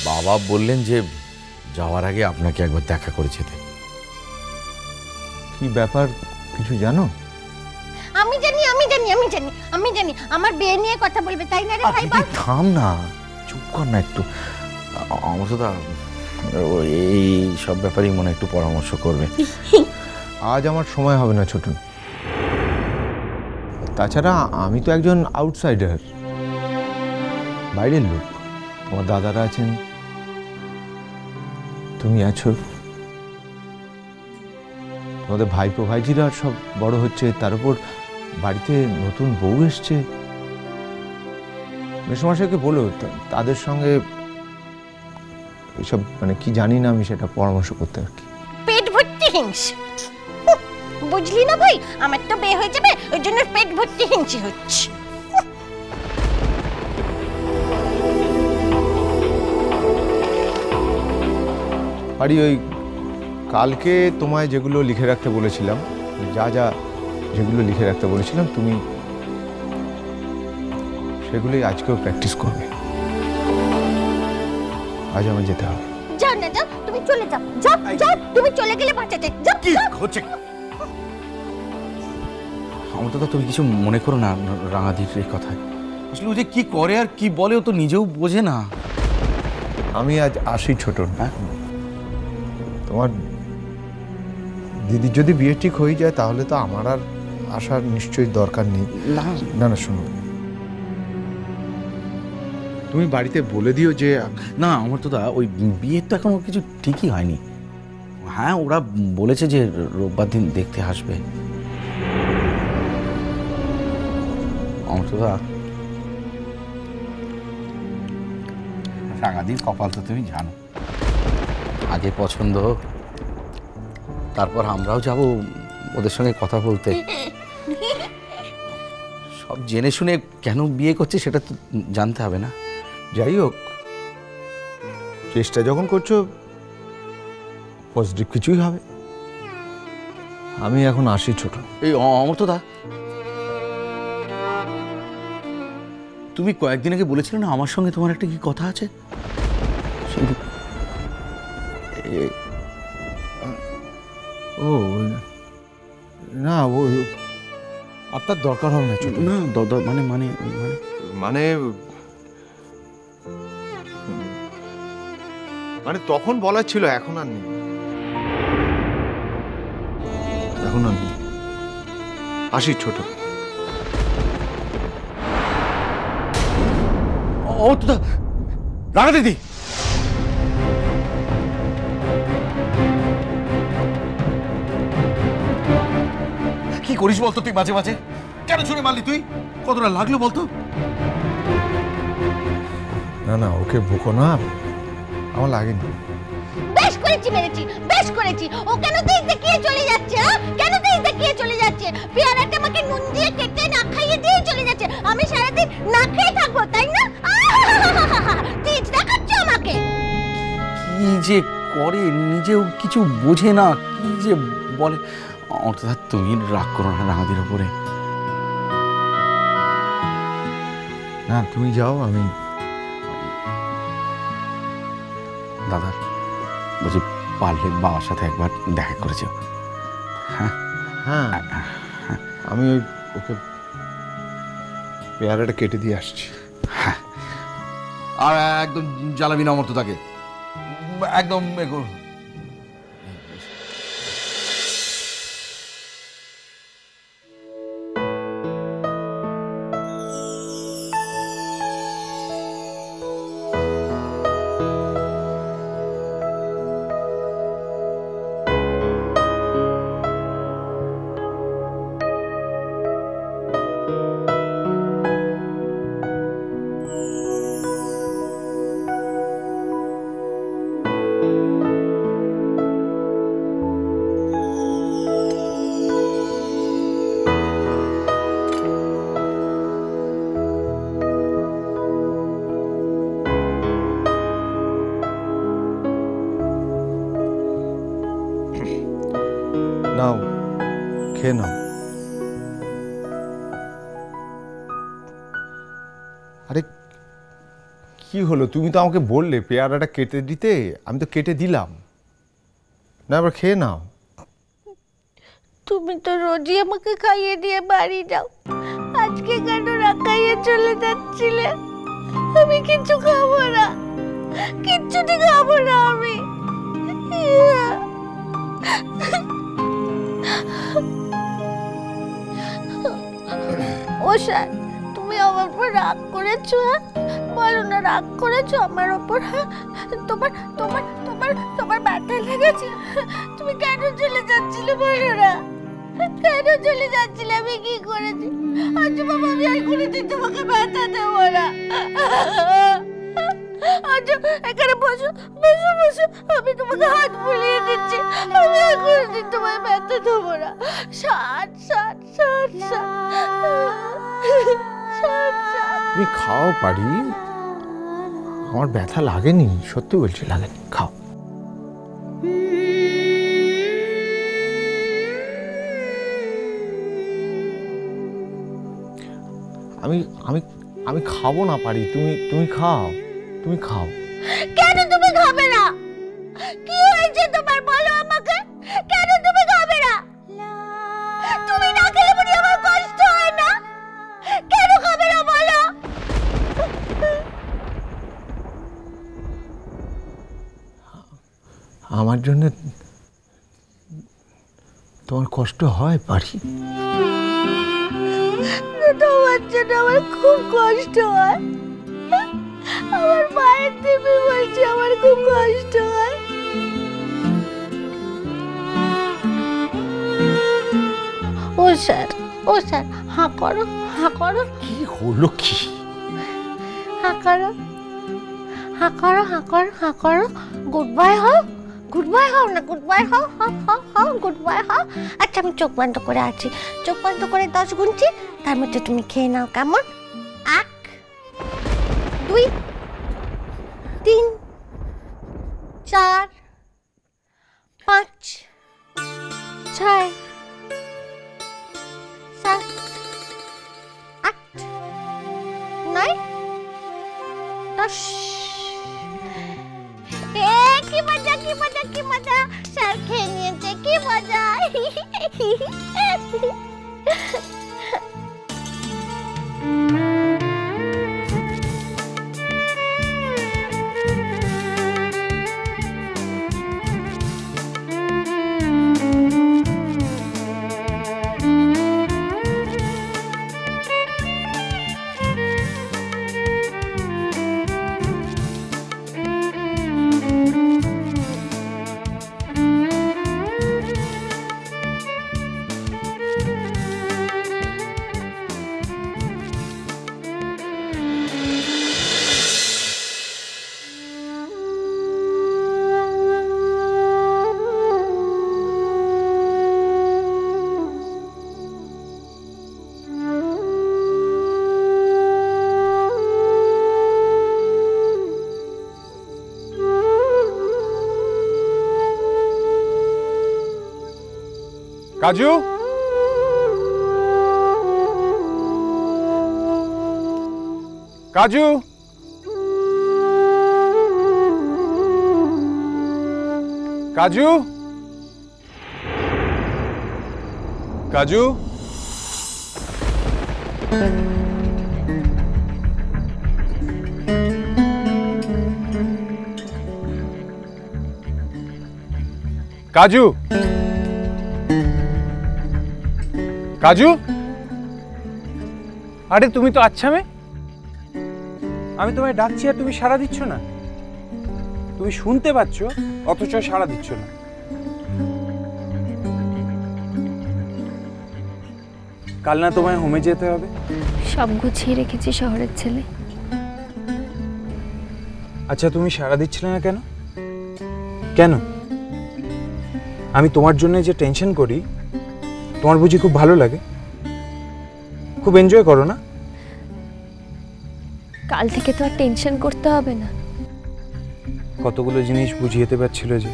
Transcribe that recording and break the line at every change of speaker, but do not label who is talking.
বাবা বললেন যে যাওয়ার আগে আপনাকে একবার দেখা করে যেতে।
কি ব্যাপার কিছু জানো?
আমি জানি আমি জানি আমি জানি আমি জানি আমার বিয়ে নিয়ে কথা বলবে, তাই না রে ভাই?
থাম না, চুপ কর না একটু। আমার তো এই সব ব্যাপারেই মনে একটু পরামর্শ করবে।
আজ আমার সময় হবে না ছোটন। তাছাড়া আমি তো একজন আউটসাইডার, বাইরের লোক। তোমার দাদারা আছেন, তুমি আছো, তোমাদের ভাইপো ভাইজিরা সব বড় হচ্ছে, তার উপর বাড়িতে নতুন বউ এসছে। মেসোমশাইকে বলো তাদের সঙ্গে এসব মানে কি জানি না আমি, সেটা পরামর্শ করতে আর কি।
পেট ভর্তি হিংসে, বুঝলি না ভাই? আমার তো বিয়ে হয়ে যাবে, ওই জন্য পেট ভর্তি হিংসে হচ্ছে।
বাড়ি ওই কালকে তোমায় যেগুলো লিখে রাখতে বলেছিলাম, যা যা যেগুলো লিখে রাখতে বলেছিলাম, তুমি সেগুলোই আজকেও প্র্যাকটিস করবে। আজ আমার যেতে হবে।
যাও না, যাও, তুমি চলে যাও, যাও যাও, তুমি চলে গেলে বাঁচাতে। যাও
কি হচ্ছে? আমার তো তুমি কিছু মনে করো না রাঙাদির এই কথায়। আসলে ও যে কি করে আর কি বলে ও তো নিজেও বোঝে না।
আমি আজ আসি ছোট। হ্যাঁ, তোমার দিদির যদি বিয়ে ঠিক হয়ে যায় তাহলে তো আমার আর আসার নিশ্চয়ই দরকার নেই। না না, শোনো, তুমি বাড়িতে বলে দিও যে
না, আমার তো ওই বিয়ের তো এখনো কিছু ঠিকই হয়নি। হ্যাঁ, ওরা বলেছে যে রোববার দিন দেখতে আসবে। আমার তো রাঙাদির কপাল তো তুমি জানো, আগে পছন্দ হোক, তারপর আমরাও যাব ওদের সঙ্গে কথা বলতে। সব জেনে শুনে কেন বিয়ে করছে সেটা তো জানতে হবে না?
যাই হোক, চেষ্টা যখন করছো পজিটিভ কিছুই হবে। আমি এখন আসি ছোট।
এই অমর্তদা, তুমি কয়েকদিন আগে বলেছিলে না আমার সঙ্গে তোমার একটা কি কথা আছে?
ও না, ও আপনার দরকার হবে না ছোট।
না মানে মানে
মানে মানে তখন বলার ছিল, এখন আর নেই, এখন আর নেই। আসি ছোট।
অমর্তদা, রাঙা দিদি, কি করিস বলতো তুই মাঝে মাঝে? কেন ছুড়ে মারলি তুই? কতটা লাগলো বলতো?
না না, ওকে বকো না, আমার লাগেনি।
বেশ করেছি, মেরেছি, বেশ করেছি। ও কেন দেশ দেখিয়ে চলে যাচ্ছে? কেন দেশ দেখিয়ে চলে যাচ্ছে? পেয়ারাটা আমাকে নুন দিয়ে কেটে না খাইয়ে দিয়ে চলে যাচ্ছে। আমি সারাদিন না খেয়ে থাকবো, তাই না? তেজ দেখাচ্ছ আমাকে।
কি যে করে, নিজেও কিছু বোঝে না, কি যে বলে। অর্থাৎ তুমি রাগ করো না রাঙাদির ওপরে।
না, তুমি যাও, আমি
দাদা বলছি পারলে বাবার সাথে একবার দেখা করেছো? হ্যাঁ
হ্যাঁ, আমি ওই ওকে পেয়ারাটা কেটে দিয়ে আসছি।
হ্যাঁ, আর একদম জ্বালাবি না অমর্তদাকে, একদম।
নাও, খেয়ে নাও। আরে কি কি হলো? তুমি তো আমাকে বললে পেয়ারাটা কেটে দিতে, আমি তো কেটে দিলাম না, আবার খেয়ে নাও।
তুমি তো রোজই আমাকে খাইয়ে দিয়ে বাড়ি যাও, আজকে কেন না খাইয়ে চলে যাচ্ছিলে? আমি কিচ্ছু খাবো না, কিচ্ছুটি খাবো না আমি। ও স্যার, তুমি আমার উপর রাগ করেছো? বলো না, রাগ করেছো আমার উপর? তোমার তোমার তোমার তোমার ব্যথা লেগেছে? তুমি কেন চলে যাচ্ছিলে বলো না, কেন চলে যাচ্ছিলে? আমি কি করেছি? আচ্ছা বাবা, আমি আর কোনোদিন তোমাকে ব্যথা দেবো না। আচ্ছা এখানে বসো বসো বসো, আমি তোমাকে হাত বুলিয়ে দিচ্ছি। আমি আর কোনোদিন তোমায় ব্যথা দেবো না। ষাট ষাট ষাট
তুমি খাও পারি, আমার ব্যথা লাগেনি, সত্যি বলছি লাগেনি, খাও। আমি আমি আমি খাবো না পারি, তুমি তুমি খাও, তুমি খাও।
কেন তুমি খাবে না? কি হয়েছে তোমার, বলো আমাকে, কেন তুমি খাবে না? তুমি না খেলে বুঝি আমার কষ্ট হয় না? কেন খাবে না বলো?
আমার জন্য তোমার কষ্ট হয় পারি?
তোমার জন্য আমার খুব কষ্ট হয়। আমার মায়ের দিবি বলছে আমার খুব কষ্ট হয়। ও স্যার, ও স্যার, হাঁ করো, হাঁ করো।
কি হলো কি?
হাঁ করো, হাঁ করো, হাঁ করো, হাঁ করো। গুড বাই হও, গুড বাই হও না, গুড বাই হও, হও হও হও, গুড বাই হও। আচ্ছা আমি চোখ বন্ধ করে আছি, চোখ বন্ধ করে 10 গুনছি, তার মধ্যে তুমি খেয়ে নাও, কেমন? 1 2 3 4 5 6 7 8 9 10। কি মজা, কি মজা, কি মজা, স্যার খেয়ে নিয়েছে, কি মজা।
কাজু, কাজু, কাজু, কাজু। কাজু, কাজু, আরে তুমি তো আচ্ছা মেয়ে, আমি তোমায় ডাকছি আর তুমি সাড়া দিচ্ছ না। তুমি শুনতে পাচ্ছ অথচ সাড়া দিচ্ছ না। কাল না তোমায় হোমে যেতে হবে?
সব গুছিয়ে রেখেছি শহরের ছেলে।
আচ্ছা তুমি সাড়া দিচ্ছিলে না কেন? কেন? আমি তোমার জন্য যে টেনশন করি তোমার বুঝি খুব ভালো লাগে? খুব এনজয় করো না?
কাল থেকে তো আর টেনশন করতে হবে না।
কতগুলো জিনিস বুঝিয়ে যেতে পারছিল যে।